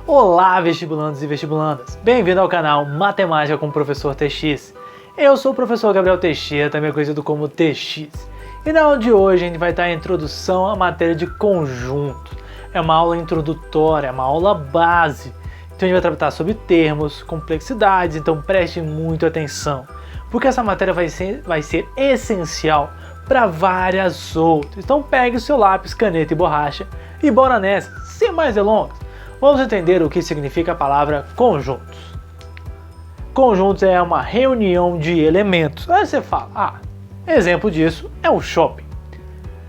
Olá, vestibulandos e vestibulandas! Bem-vindo ao canal Matemática com o Professor TX. Eu sou o professor Gabriel Teixeira, também conhecido como TX. E na aula de hoje a gente vai estar em introdução à matéria de conjuntos. É uma aula introdutória, é uma aula base. Então a gente vai tratar sobre termos, complexidades, então preste muita atenção. Porque essa matéria vai ser essencial para várias outras. Então pegue o seu lápis, caneta e borracha e bora nessa, sem mais delongas. Vamos entender o que significa a palavra conjuntos. Conjuntos é uma reunião de elementos. Aí você fala, exemplo disso é um shopping.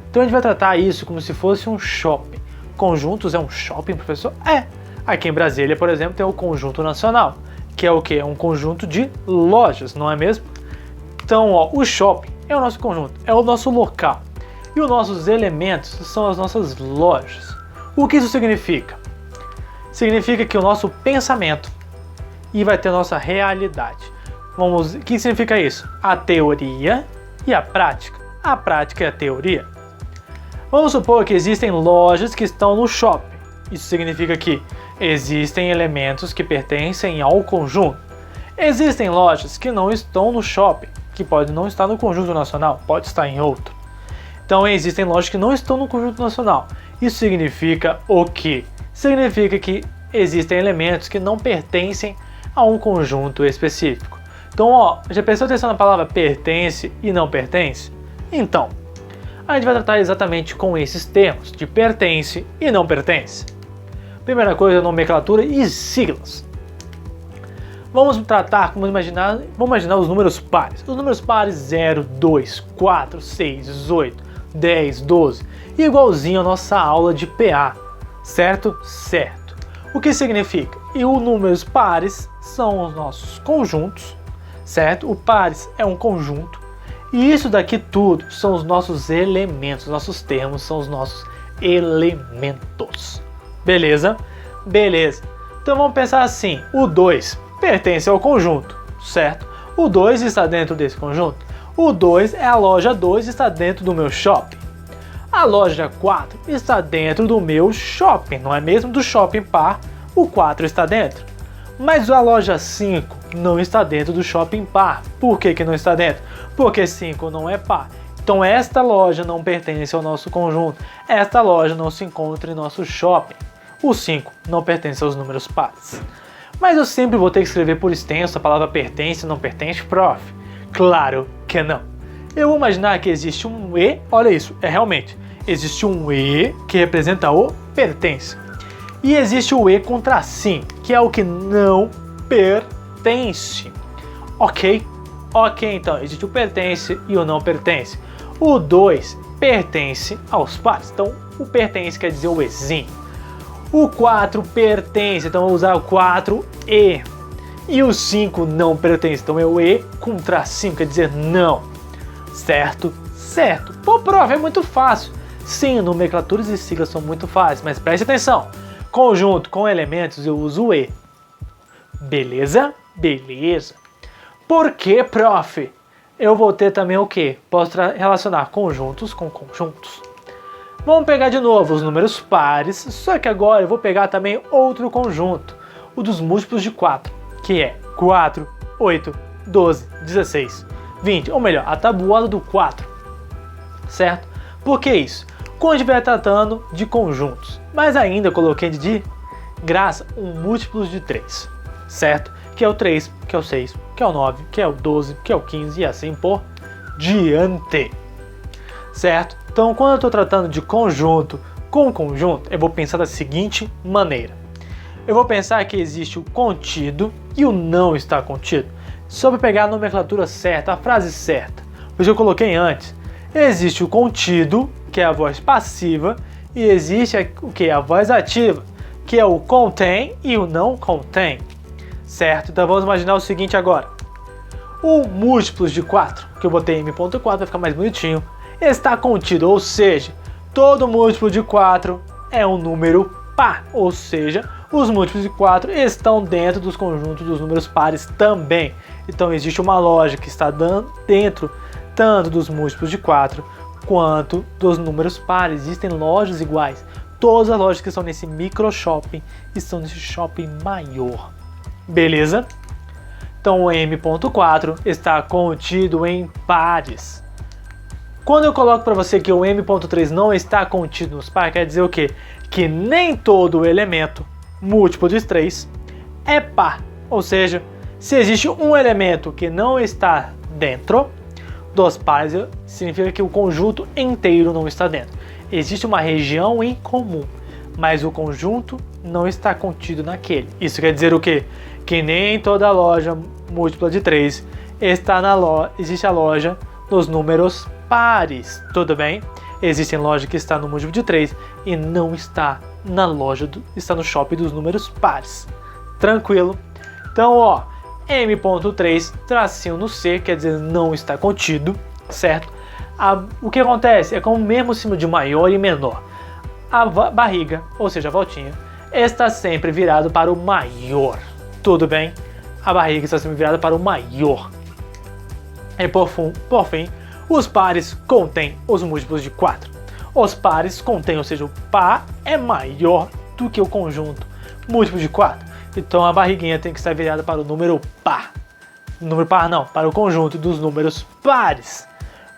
Então a gente vai tratar isso como se fosse um shopping. Conjuntos é um shopping, professor? É. Aqui em Brasília, por exemplo, tem o Conjunto Nacional, que é o quê? É um conjunto de lojas, não é mesmo? Então, o shopping é o nosso conjunto, é o nosso local. E os nossos elementos são as nossas lojas. O que isso significa? Significa que o nosso pensamento e vai ter a nossa realidade. O que significa isso? A teoria e a prática. A prática é a teoria. Vamos supor que existem lojas que estão no shopping. Isso significa que existem elementos que pertencem ao conjunto. Existem lojas que não estão no shopping, que pode não estar no Conjunto Nacional, pode estar em outro. Então existem lojas que não estão no Conjunto Nacional. Isso significa o quê? Significa que existem elementos que não pertencem a um conjunto específico. Então, já prestou atenção na palavra pertence e não pertence? Então, a gente vai tratar exatamente com esses termos, de pertence e não pertence. Primeira coisa, nomenclatura e siglas. Vamos imaginar os números pares. Os números pares 0, 2, 4, 6, 8, 10, 12. Igualzinho a nossa aula de PA. Certo? Certo. O que significa? E os números pares são os nossos conjuntos, certo? O pares é um conjunto. E isso daqui tudo são os nossos elementos. Os nossos termos são os nossos elementos. Beleza? Beleza. Então vamos pensar assim. O 2 pertence ao conjunto, certo? O 2 está dentro desse conjunto. O 2 é a loja 2 e está dentro do meu shopping. A loja 4 está dentro do meu shopping, não é mesmo? Do shopping par, o 4 está dentro. Mas a loja 5 não está dentro do shopping par. Por que não está dentro? Porque 5 não é par. Então esta loja não pertence ao nosso conjunto. Esta loja não se encontra em nosso shopping. O 5 não pertence aos números pares. Mas eu sempre vou ter que escrever por extenso a palavra pertence ou não pertence, prof? Claro que não. Eu vou imaginar que existe um E, olha isso, realmente. Existe um E que representa o pertence. E existe o E com tracinho, que é o que não pertence. Ok? Ok, então, existe o pertence e o não pertence. O 2 pertence aos pares, então o pertence quer dizer o Ezinho. O 4 pertence, então eu vou usar o 4E. E o 5 não pertence, então é o E com tracinho, quer dizer não. Certo? Certo. Pô, prof, é muito fácil. Sim, nomenclaturas e siglas são muito fáceis, mas preste atenção. Conjunto com elementos eu uso o E. Beleza? Beleza. Por que, prof? Eu vou ter também o quê? Posso relacionar conjuntos com conjuntos. Vamos pegar de novo os números pares, só que agora eu vou pegar também outro conjunto, o dos múltiplos de 4, que é 4, 8, 12, 16, 20, ou melhor, a tabuada do 4, certo? Por que isso? Quando a gente vai tratando de conjuntos, mas ainda coloquei de graça um múltiplos de 3, certo? Que é o 3, que é o 6, que é o 9, que é o 12, que é o 15 e assim por diante, certo? Então, quando eu estou tratando de conjunto com conjunto, eu vou pensar da seguinte maneira. Eu vou pensar que existe o contido e o não está contido. Só para pegar a nomenclatura certa, a frase certa. Pois eu coloquei antes. Existe o contido, que é a voz passiva, e existe o que? A voz ativa, que é o contém e o não contém. Certo? Então vamos imaginar o seguinte agora. O múltiplos de 4, que eu botei m.4, vai ficar mais bonitinho, está contido, ou seja, todo múltiplo de 4 é um número par, ou seja, os múltiplos de 4 estão dentro dos conjuntos dos números pares também. Então existe uma lógica que está dentro tanto dos múltiplos de 4 quanto dos números pares. Existem lojas iguais. todas as lojas que estão nesse micro shopping estão nesse shopping maior. Beleza? Então o M.4 está contido em pares. Quando eu coloco para você que o M.3 não está contido nos pares, quer dizer o quê? Que nem todo elemento múltiplo de 3 é par. Ou seja, se existe um elemento que não está dentro dos pares, significa que o conjunto inteiro não está dentro. Existe uma região em comum, mas o conjunto não está contido naquele. Isso quer dizer o quê? Que nem toda loja múltipla de 3 está existe a loja dos números pares, tudo bem? Existem lojas que está no múltiplo de 3 e não está na loja, está no shopping dos números pares. Tranquilo? Então, ó, M.3 tracinho no C, quer dizer não está contido, certo? O que acontece é com o mesmo símbolo de maior e menor. A barriga, ou seja, a voltinha, está sempre virado para o maior. Tudo bem? A barriga está sempre virada para o maior. E por fim, os pares contêm os múltiplos de 4. Os pares contêm, ou seja, o par é maior do que o conjunto múltiplo de 4. Então a barriguinha tem que estar virada para o número par. Número par não, para o conjunto dos números pares.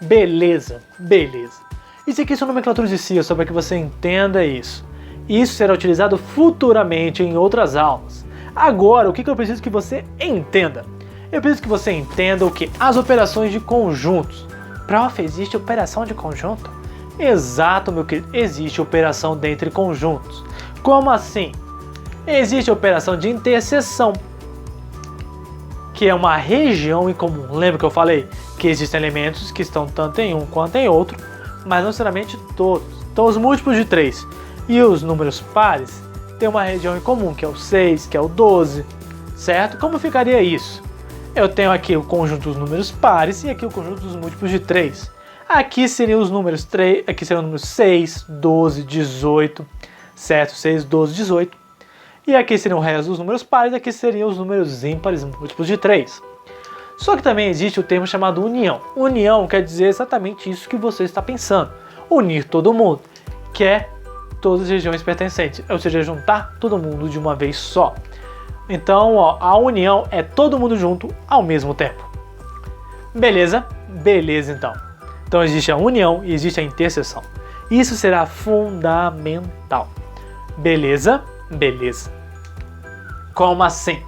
Beleza, beleza. Isso aqui são nomenclaturas de siglas, só para que você entenda isso. Isso será utilizado futuramente em outras aulas. Agora, o que eu preciso que você entenda? Eu preciso que você entenda o que? As operações de conjuntos. Prof, existe operação de conjunto? Exato, meu querido, existe operação dentre conjuntos. Como assim? Existe a operação de interseção, que é uma região em comum. Lembra que eu falei que existem elementos que estão tanto em um quanto em outro, mas não necessariamente todos. Então os múltiplos de 3 e os números pares têm uma região em comum, que é o 6, que é o 12, certo? Como ficaria isso? Eu tenho aqui o conjunto dos números pares e aqui o conjunto dos múltiplos de 3. Aqui seriam os números 3, aqui seriam os números 6, 12, 18, certo? 6, 12, 18. E aqui seriam o resto dos números pares, aqui seriam os números ímpares múltiplos de 3. Só que também existe o termo chamado união. União quer dizer exatamente isso que você está pensando. Unir todo mundo, que é todas as regiões pertencentes, ou seja, juntar todo mundo de uma vez só. Então, ó, a união é todo mundo junto ao mesmo tempo. Beleza? Beleza, então. Então existe a união e existe a interseção. Isso será fundamental. Beleza? Beleza. Como assim?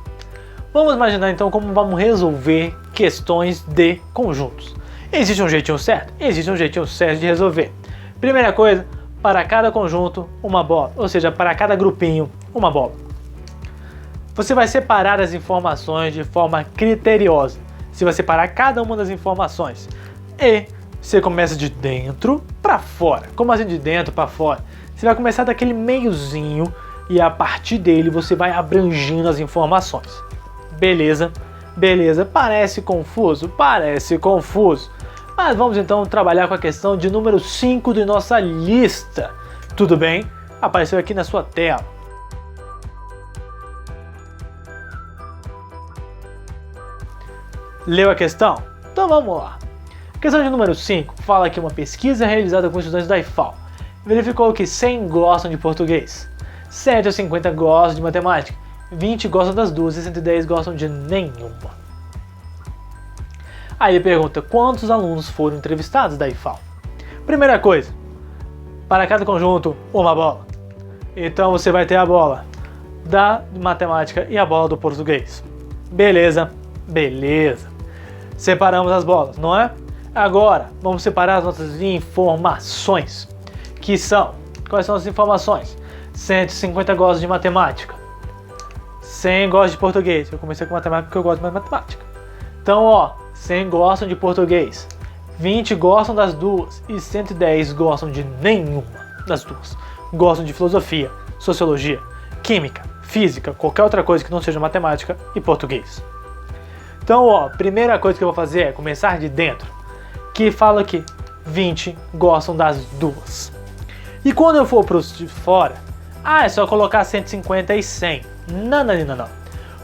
Vamos imaginar então como vamos resolver questões de conjuntos. Existe um jeitinho certo? Existe um jeitinho certo de resolver. Primeira coisa, para cada conjunto, uma bola. Ou seja, para cada grupinho, uma bola. Você vai separar as informações de forma criteriosa. Você vai separar cada uma das informações. E você começa de dentro para fora. Como assim de dentro para fora? Você vai começar daquele meiozinho e a partir dele você vai abrangindo as informações. Beleza? Beleza. Parece confuso? Parece confuso. Mas vamos então trabalhar com a questão de número 5 de nossa lista. Tudo bem? Apareceu aqui na sua tela. Leu a questão? Então vamos lá. A questão de número 5 fala que uma pesquisa realizada com estudantes da IFAL verificou que 100 gostam de português, 150 gostam de matemática, 20 gostam das duas e 110 gostam de nenhuma. Aí ele pergunta quantos alunos foram entrevistados da IFAL. Primeira coisa, para cada conjunto, uma bola. Então você vai ter a bola da matemática e a bola do português. Beleza? Beleza. Separamos as bolas, não é? Agora, vamos separar as nossas informações. Que são? Quais são as informações? 150 gostam de matemática. 100 gostam de português. Eu comecei com matemática porque eu gosto mais de matemática. Então, ó, 100 gostam de português. 20 gostam das duas. E 110 gostam de nenhuma das duas. Gostam de filosofia, sociologia, química, física, qualquer outra coisa que não seja matemática e português. Então, ó, primeira coisa que eu vou fazer é começar de dentro, que fala que 20 gostam das duas. E quando eu for para os de fora, é só colocar 150 e 100. Não, não, não, não.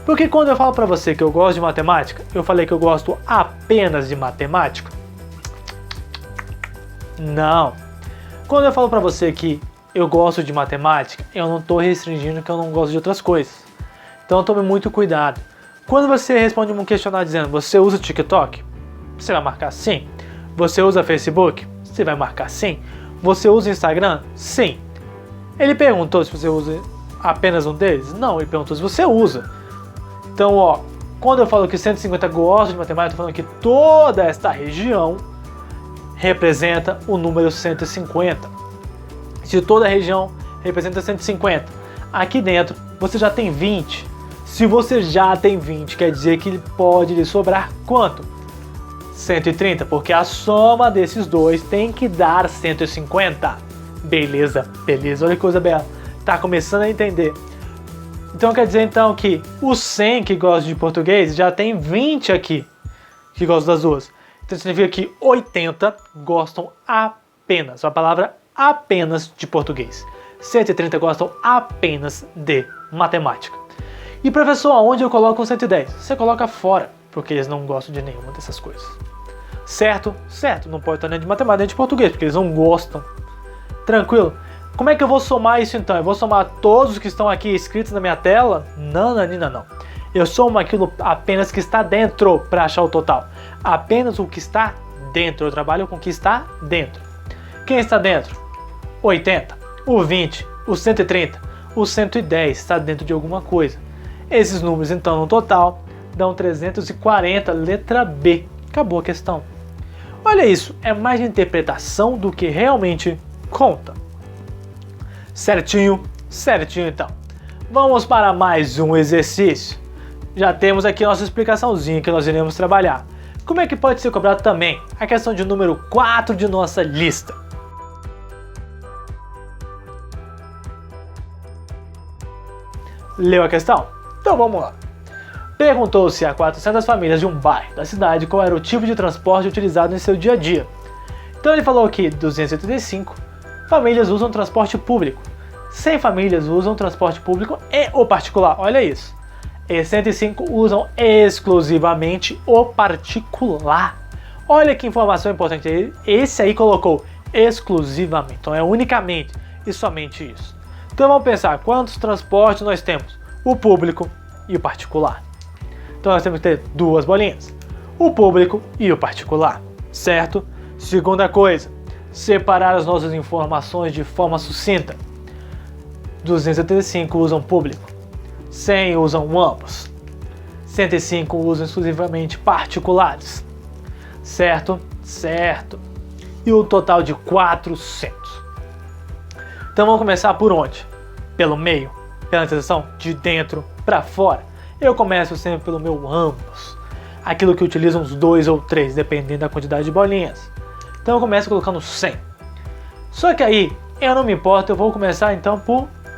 Porque quando eu falo para você que eu gosto de matemática, eu falei que eu gosto apenas de matemática? Não. Quando eu falo para você que eu gosto de matemática, eu não estou restringindo que eu não gosto de outras coisas. Então tome muito cuidado. Quando você responde um questionário dizendo você usa TikTok, você vai marcar sim. Você usa Facebook? Você vai marcar sim. Você usa Instagram? Sim. Ele perguntou se você usa apenas um deles? Não, ele perguntou se você usa. Então, ó, quando eu falo que 150 gosta de matemática, eu tô falando que toda esta região representa o número 150. Se toda a região representa 150, aqui dentro você já tem 20. Se você já tem 20, quer dizer que pode lhe sobrar quanto? 130, porque a soma desses dois tem que dar 150. Beleza, beleza, olha que coisa bela. Tá começando a entender. Então quer dizer então que os 100 que gostam de português já tem 20 aqui que gostam das duas. Então significa que 80 gostam apenas, a palavra apenas de português. 130 gostam apenas de matemática. E professor, aonde eu coloco o 110? Você coloca fora, porque eles não gostam de nenhuma dessas coisas. Certo? Certo, não pode estar nem de matemática nem de português, porque eles não gostam. Tranquilo? Como é que eu vou somar isso então? Eu vou somar todos os que estão aqui escritos na minha tela? Não, Nanina, não. Eu somo aquilo apenas que está dentro para achar o total. Apenas o que está dentro. Eu trabalho com o que está dentro. Quem está dentro? 80, o 20, o 130, o 110 está dentro de alguma coisa. Esses números então no total dão 340, letra B. Acabou a questão. Olha isso, é mais de interpretação do que realmente conta. Certinho, certinho então. Vamos para mais um exercício. Já temos aqui a nossa explicaçãozinha que nós iremos trabalhar. Como é que pode ser cobrado também a questão de número 4 de nossa lista? Leu a questão? Então vamos lá. Perguntou-se a 400 famílias de um bairro da cidade qual era o tipo de transporte utilizado em seu dia a dia. Então ele falou que 285 famílias usam transporte público, 100 famílias usam transporte público e o particular, olha isso. E 105 usam exclusivamente o particular. Olha que informação importante, esse aí colocou exclusivamente, então é unicamente e somente isso. Então vamos pensar, quantos transportes nós temos? O público e o particular. Então nós temos que ter duas bolinhas, o público e o particular, certo? Segunda coisa, separar as nossas informações de forma sucinta. 275 usam público, 100 usam ambos, 105 usam exclusivamente particulares, certo? Certo. E o total de 400. Então vamos começar por onde? Pelo meio, pela interseção de dentro para fora. Eu começo sempre pelo meu ambos, aquilo que utilizam os 2 ou 3, dependendo da quantidade de bolinhas. Então eu começo colocando 100. Só que aí, eu não me importo, eu vou começar então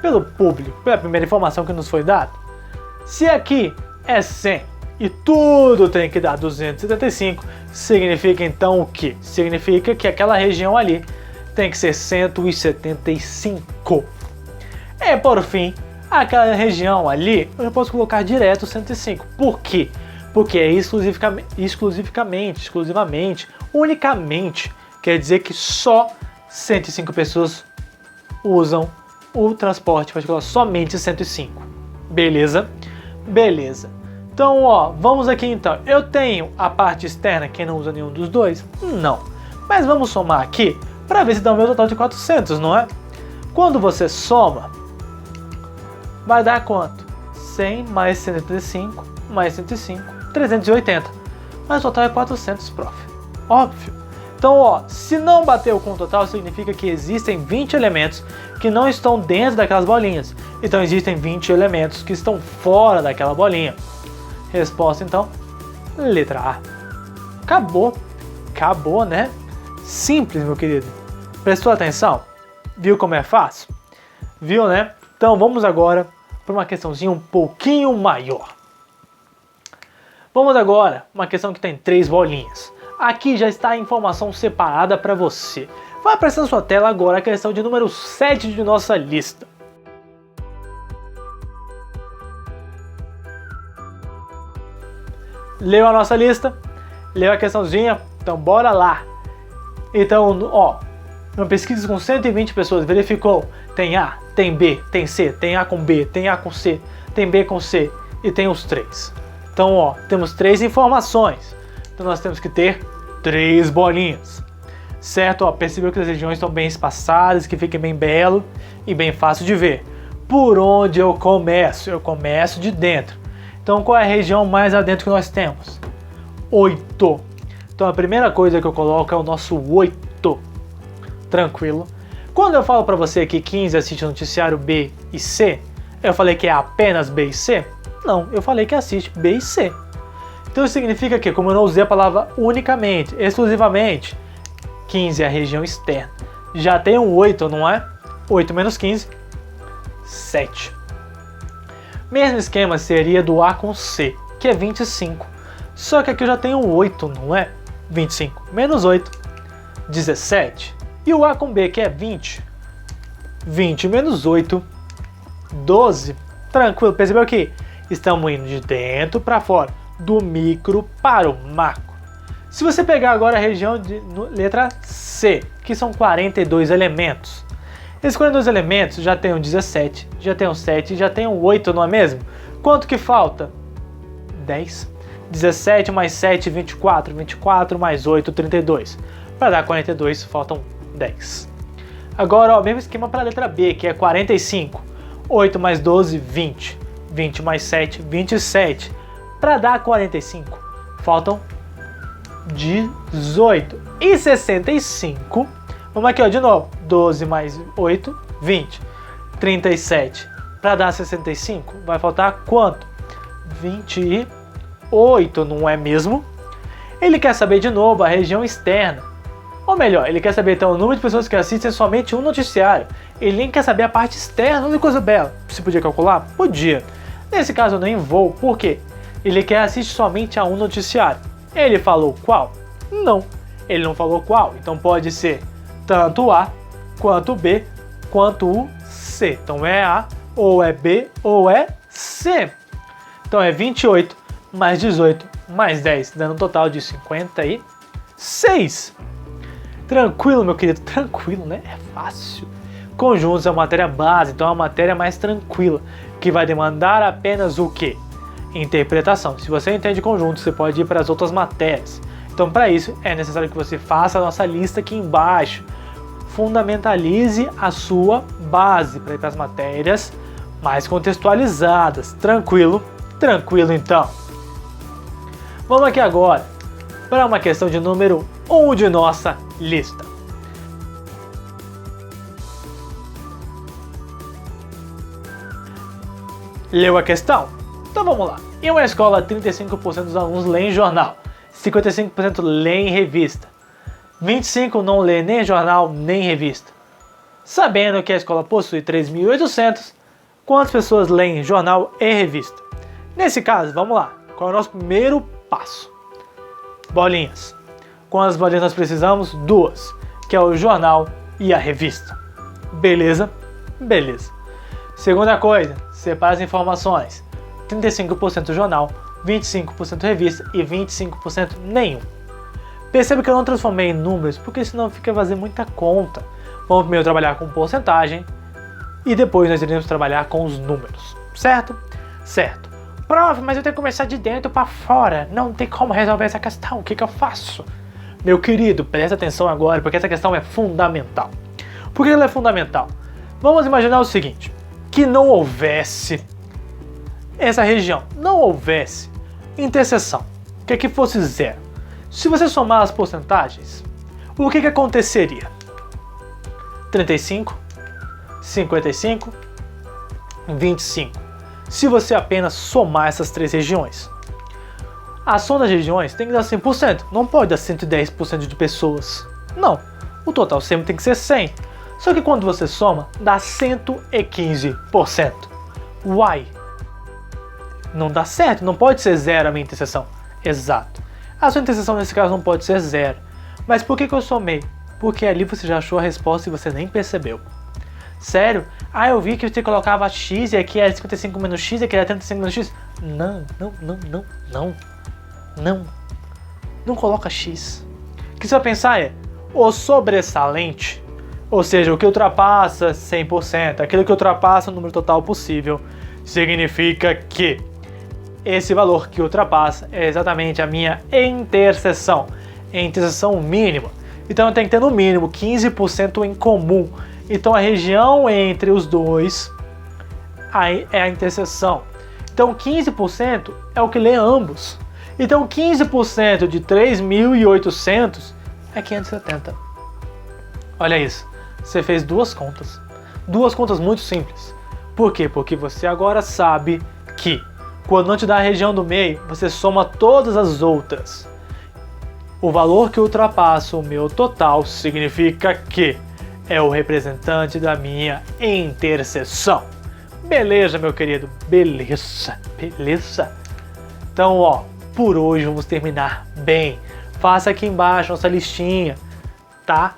pelo público, pela primeira informação que nos foi dada. Se aqui é 100 e tudo tem que dar 275, significa então o quê? Significa que aquela região ali tem que ser 175. E por fim, aquela região ali, eu já posso colocar direto 105. Por quê? Porque é exclusivamente, unicamente, quer dizer que só 105 pessoas usam o transporte particular, somente 105. Beleza? Beleza. Então, ó, vamos aqui então. Eu tenho a parte externa, quem não usa nenhum dos dois? Não. Mas vamos somar aqui para ver se dá o meu total de 400, não é? Quando você soma, vai dar quanto? 100 mais 135 mais 105, 380. Mas o total é 400, prof. Óbvio. Então, ó, se não bateu com o total, significa que existem 20 elementos que não estão dentro daquelas bolinhas. Então, existem 20 elementos que estão fora daquela bolinha. Resposta, então, letra A. Acabou. Acabou, né? Simples, meu querido. Prestou atenção? Viu como é fácil? Viu, né? Então, vamos agora para uma questãozinha um pouquinho maior. Vamos agora uma questão que tem 3 bolinhas. Aqui já está a informação separada para você. Vai aparecer na sua tela agora a questão de número 7 de nossa lista. Leu a nossa lista? Leu a questãozinha? Então bora lá. Então, ó, uma pesquisa com 120 pessoas verificou Tem A, tem B, tem C, tem A com B, tem A com C, tem B com C e tem os 3. Então, ó, temos 3 informações. Então nós temos que ter 3 bolinhas. Certo? Ó, percebeu que as regiões estão bem espaçadas, que fica bem belo e bem fácil de ver. Por onde eu começo? Eu começo de dentro. Então qual é a região mais adentro que nós temos? 8. Então a primeira coisa que eu coloco é o nosso 8. Tranquilo? Quando eu falo para você que 15 assiste o noticiário B e C, eu falei que é apenas B e C? Não, eu falei que assiste B e C. Então isso significa que, como eu não usei a palavra unicamente, exclusivamente, 15 é a região externa. Já tem um 8, não é? 8 menos 15, 7. Mesmo esquema seria do A com C, que é 25. Só que aqui eu já tenho um 8, não é? 25 menos 8, 17. E o A com B, que é 20. 20 menos 8, 12. Tranquilo, percebeu que estamos indo de dentro para fora, do micro para o macro. Se você pegar agora a região de letra C, que são 42 elementos. Esses 42 elementos já tem um 17, já tem um 7, já tem um 8, não é mesmo? Quanto que falta? 10. 17 mais 7, 24. 24 mais 8, 32. Para dar 42, faltam 10. Agora, ó, mesmo esquema para a letra B, que é 45. 8 mais 12, 20. 20 mais 7, 27. Para dar 45, faltam 18. E 65, vamos aqui, ó, de novo. 12 mais 8, 20. 37. Para dar 65, vai faltar quanto? 28, não é mesmo? Ele quer saber de novo a região externa. Ou melhor, ele quer saber então o número de pessoas que assistem somente um noticiário. Ele nem quer saber a parte externa. Olha que coisa bela. Você podia calcular? Podia. Nesse caso eu nem vou. Por quê? Ele quer assistir somente a um noticiário. Ele falou qual? Não. Ele não falou qual. Então pode ser tanto A, quanto B, quanto o C. Então é A, ou é B, ou é C. Então é 28 mais 18 mais 10, dando um total de 56. Tranquilo, meu querido, tranquilo, né? É fácil. Conjuntos é uma matéria base, então é uma matéria mais tranquila, que vai demandar apenas o quê? Interpretação. Se você entende conjuntos, você pode ir para as outras matérias. Então, para isso, é necessário que você faça a nossa lista aqui embaixo. Fundamentalize a sua base para ir para as matérias mais contextualizadas. Tranquilo? Tranquilo, então. Vamos aqui agora para uma questão de número 1 de nossa lista. Leu a questão? Então vamos lá. Em uma escola, 35% dos alunos leem jornal, 55% leem revista, 25% não lê nem jornal nem revista. Sabendo que a escola possui 3.800, quantas pessoas leem jornal e revista? Nesse caso, vamos lá. Qual é o nosso primeiro passo? Bolinhas. Quantas bolinhas nós precisamos? 2, que é o jornal e a revista. Beleza? Beleza. Segunda coisa, separa as informações. 35% jornal, 25% revista e 25% nenhum. Perceba que eu não transformei em números, porque senão fica fazer muita conta. Vamos primeiro trabalhar com porcentagem e depois nós iremos trabalhar com os números. Certo? Certo. Prof, mas eu tenho que começar de dentro para fora. Não tem como resolver essa questão. O que eu faço? Meu querido, presta atenção agora, porque essa questão é fundamental. Por que ela é fundamental? Vamos imaginar o seguinte, que não houvesse essa região, não houvesse interseção, que aqui fosse zero. Se você somar as porcentagens, o que aconteceria? 35, 55, 25. Se você apenas somar essas três regiões. A soma das regiões tem que dar 100%, não pode dar 110% de pessoas. Não, o total sempre tem que ser 100. Só que quando você soma, dá 115%. Why? Não dá certo, não pode ser zero a minha interseção. Exato. A sua interseção nesse caso não pode ser zero. Mas por que eu somei? Porque ali você já achou a resposta e você nem percebeu. Sério? Ah, eu vi que você colocava x e aqui era 55 menos x e aqui era 35 menos x. Não. Não coloca x. O que você vai pensar é, o sobressalente Ou seja, o que ultrapassa 100%, aquilo que ultrapassa o número total possível, significa que esse valor que ultrapassa é exatamente a minha interseção mínima. Então eu tenho que ter no mínimo 15% em comum. Então a região entre os dois é a interseção. Então 15% é o que lê ambos. Então 15% de 3.800 é 570. Olha isso, você fez duas contas muito simples. Por quê? Porque você agora sabe que quando não te dá a região do meio, você soma todas as outras. O valor que ultrapassa o meu total significa que é o representante da minha interseção. Beleza, meu querido? Beleza? Então, ó, por hoje vamos terminar bem. Faça aqui embaixo nossa listinha, tá?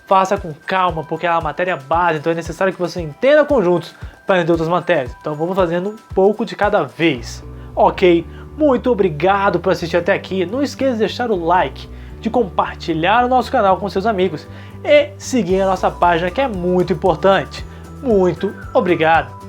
Faça com calma, porque é a matéria base, então é necessário que você entenda conjuntos para entender outras matérias. Então vamos fazendo um pouco de cada vez. Ok? Muito obrigado por assistir até aqui. Não esqueça de deixar o like, de compartilhar o nosso canal com seus amigos e seguir a nossa página, que é muito importante. Muito obrigado!